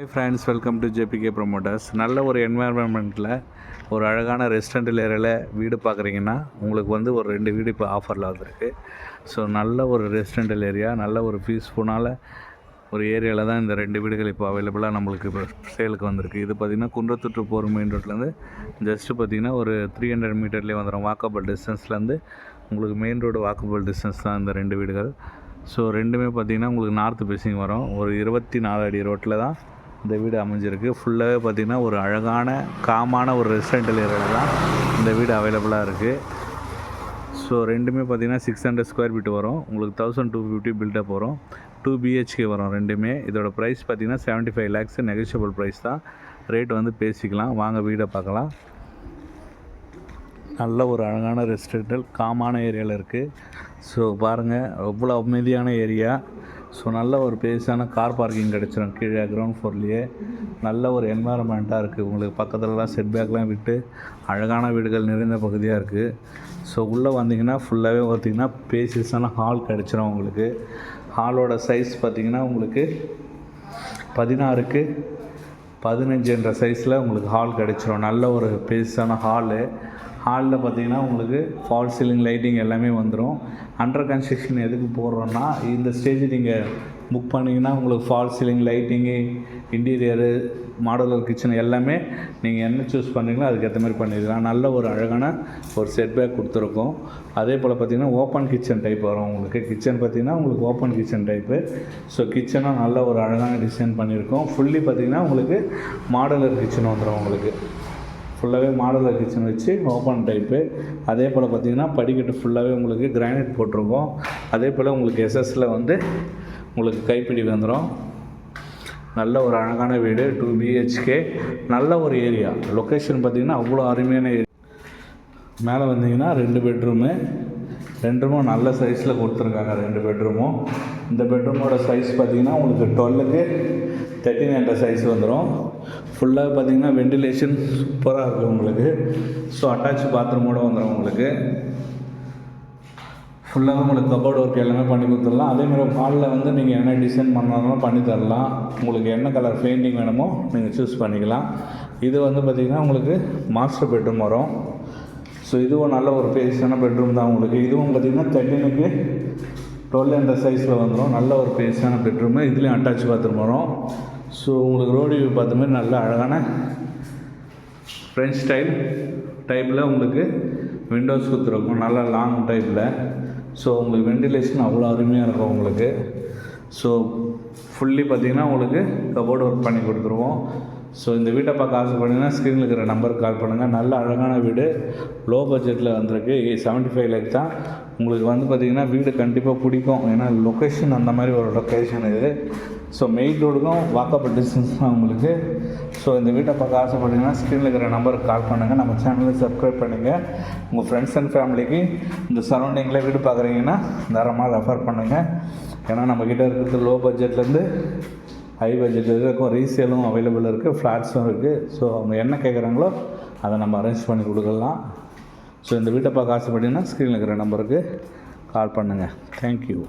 Hi friends, welcome to JBK promoters. நல்ல ஒரு என்வாயர்மெண்ட்டில் ஒரு அழகான ரெஸ்டாரண்ட் ஏரியாவில் வீடு பார்க்குறீங்கன்னா உங்களுக்கு வந்து ஒரு 2 வீடு இப்போ ஆஃபரில் வந்திருக்கு. ஸோ நல்ல ஒரு ரெஸ்டாரண்ட் ஏரியா, நல்ல ஒரு பீஸ்ஃபுல்லான ஒரு ஏரியாவில் தான் இந்த 2 வீடுகள் இப்போ அவைலபிளாக நம்மளுக்கு இப்போ சேலுக்கு வந்திருக்கு. இது பார்த்திங்கன்னா குன்றத்தூர் போகிற மெயின் ரோட்லேருந்து ஜஸ்ட்டு பார்த்திங்கன்னா ஒரு 300 மீட்டர்லேயே வந்துடும். வாக்கபிள் டிஸ்டன்ஸ்லேருந்து உங்களுக்கு மெயின் ரோடு வாக்கபிள் டிஸ்டன்ஸ் தான் இந்த 2 வீடுகள். ஸோ ரெண்டுமே பார்த்திங்கன்னா உங்களுக்கு நார்த் பேசிங் வரும். ஒரு 24 அடி ரோட்டில் தான் இந்த வீடு அமைஞ்சிருக்கு. ஃபுல்லாகவே பார்த்திங்கன்னா ஒரு அழகான காமான ஒரு ரெசிடென்டல் ஏரியாவில் தான் இந்த வீடு அவைலபிளாக இருக்குது. ஸோ ரெண்டுமே பார்த்திங்கன்னா 600 ஸ்கொயர் ஃபீட் வரும். உங்களுக்கு 1250 பில்டப் வரும். 2 BHK வரும் ரெண்டுமே. இதோட ப்ரைஸ் பார்த்திங்கன்னா 75 lakhs நெகோஷியபிள் ப்ரைஸ் தான். ரேட் வந்து பேசிக்கலாம். வாங்க வீடை பார்க்கலாம். நல்ல ஒரு அழகான ரெசிடென்டல் காமான ஏரியாவில் இருக்குது. ஸோ பாருங்கள், எவ்வளோ அமைதியான ஏரியா. ஸோ நல்ல ஒரு பேஸான கார் பார்க்கிங் கிடச்சிரும். கீழே கிரவுண்ட் ஃப்ளோர்லேயே நல்ல ஒரு என்வாயர்மெண்ட்டாக இருக்குது. உங்களுக்கு பக்கத்துலலாம் செட்பேக்லாம் விட்டு அழகான வீடுகள் நிறைந்த பகுதியாக இருக்குது. ஸோ உள்ளே வந்தீங்கன்னா ஃபுல்லாகவே பார்த்திங்கன்னா பேசியஸான ஹால் கிடச்சிரும். உங்களுக்கு ஹாலோட சைஸ் பார்த்திங்கன்னா உங்களுக்கு 16க்கு 15 என்ற சைஸில் உங்களுக்கு ஹால் கிடச்சிரும். நல்ல ஒரு பேஸான ஹாலில் பார்த்திங்கன்னா உங்களுக்கு ஃபால் சீலிங் லைட்டிங் எல்லாமே வந்துடும். அண்டர் கன்ஸ்ட்ரக்ஷன் எதுக்கு போடுறோன்னா, இந்த ஸ்டேஜ் நீங்கள் புக் பண்ணிங்கன்னா உங்களுக்கு fall ceiling lighting, interior, modular kitchen எல்லாமே நீங்கள் என்ன சூஸ் பண்ணுறீங்களோ அதுக்கேற்ற மாதிரி பண்ணிடலாம். நல்ல ஒரு அழகான ஒரு செட்பேக் கொடுத்துருக்கோம். அதே போல் பார்த்திங்கன்னா ஓப்பன் கிச்சன் டைப் வரும். உங்களுக்கு கிச்சன் பார்த்திங்கன்னா உங்களுக்கு ஓப்பன் கிச்சன் டைப்பு. ஸோ கிச்சனும் நல்ல ஒரு அழகான டிசைன் பண்ணியிருக்கோம். ஃபுல்லி பார்த்திங்கன்னா உங்களுக்கு மாடுலர் கிச்சன் வந்துடும். உங்களுக்கு ஃபுல்லாகவே மாடுலர் கிச்சன் வச்சு ஓப்பன் டைப்பு. அதே போல் பார்த்திங்கன்னா படிக்கட்டு ஃபுல்லாகவே உங்களுக்கு கிரானைட் போட்டிருக்கோம். அதே போல் உங்களுக்கு எஸ்எஸ்சில் வந்து உங்களுக்கு கைப்பிடி வந்துடும். நல்ல ஒரு அழகான வீடு, 2 BHK, நல்ல ஒரு ஏரியா. லொக்கேஷன் பார்த்திங்கன்னா அவ்வளோ அருமையான ஏரியா. மேலே வந்தீங்கன்னா 2 பெட்ரூமும் நல்ல சைஸில் கொடுத்துருக்காங்க. 2 பெட்ரூமும். இந்த பெட்ரூமோட சைஸ் பார்த்திங்கன்னா உங்களுக்கு 12க்கு 13 என்ற சைஸ் வந்துடும். ஃபுல்லாக பார்த்திங்கன்னா வெண்டிலேஷன் சூப்பராக இருக்குது உங்களுக்கு. ஸோ அட்டாச் பாத்ரூமோடு வந்துடும். உங்களுக்கு ஃபுல்லாக உங்களுக்கு கபோர்டு ஒர்க் எல்லாமே பண்ணி கொடுத்துடலாம். அதேமாதிரி ஹாலில் வந்து நீங்கள் என்ன டிசைன் பண்ணாலும் பண்ணி தரலாம். உங்களுக்கு என்ன கலர் பெயிண்டிங் வேணுமோ நீங்கள் சூஸ் பண்ணிக்கலாம். இது வந்து பார்த்திங்கன்னா உங்களுக்கு மாஸ்டர் பெட்ரூம் வரும். ஸோ இதுவும் நல்ல ஒரு பேஸான பெட்ரூம் தான் உங்களுக்கு. இதுவும் பார்த்திங்கன்னா 13க்கு 12 என்ற சைஸில் வந்துடும். நல்ல ஒரு பேஸான பெட்ரூமு. இதுலேயும் அட்டாச் பாத்ரூம் வரும். ஸோ உங்களுக்கு ரோடு வியூ பார்த்த மாதிரி நல்ல அழகான ஃப்ரெஞ்ச் டைப்பில் உங்களுக்கு விண்டோஸ் கொடுத்துருக்கும். நல்ல லாங் டைப்பில். ஸோ உங்களுக்கு வெண்டிலேஷன் அவ்வளோ அருமையாக இருக்கும் உங்களுக்கு. ஸோ ஃபுல்லி பார்த்திங்கன்னா உங்களுக்கு கபோர்டு ஒர்க் பண்ணி கொடுத்துருவோம். ஸோ இந்த வீட்டை பார்க்க ஆசைப்பட்டீங்கன்னா ஸ்க்ரீனில் இருக்கிற நம்பருக்கு கால் பண்ணுங்கள். நல்ல அழகான வீடு, லோ பட்ஜெட்டில் வந்திருக்கு. 75 lakhs தான். உங்களுக்கு வந்து பார்த்திங்கன்னா வீடு கண்டிப்பாக பிடிக்கும். ஏன்னா லொக்கேஷன் அந்த மாதிரி ஒரு லொக்கேஷன் இது. ஸோ மெயின் ரோடுக்கும் வாக்கபிள் டிஸ்டன்ஸ் தான் உங்களுக்கு. ஸோ இந்த வீட்டை பார்க்க ஆசைப்பட்டீங்கன்னா ஸ்க்ரீனில் இருக்கிற நம்பருக்கு கால் பண்ணுங்கள். நம்ம சேனலை சப்ஸ்கிரைப் பண்ணுங்கள். உங்கள் ஃப்ரெண்ட்ஸ் அண்ட் ஃபேமிலிக்கு இந்த சரௌண்டிங்கில் வீடு பார்க்குறீங்கன்னா தாராளமாக ரெஃபர் பண்ணுங்கள். ஏன்னா நம்மக்கிட்ட இருக்கிறது லோ பட்ஜெட்லேருந்து ஹை பட்ஜெட் இருக்கும். ரீசேலும் அவைலபிள் இருக்குது, ஃப்ளாட்ஸும் இருக்குது. ஸோ அவங்க என்ன கேட்குறாங்களோ அதை நம்ம அரேஞ்ச் பண்ணி கொடுக்கலாம். ஸோ இந்த வீட்டை பார்க்க ஆசைப்பட்டீங்கன்னா ஸ்க்ரீனில் இருக்கிற நம்பருக்கு கால் பண்ணுங்கள். தேங்க்யூ.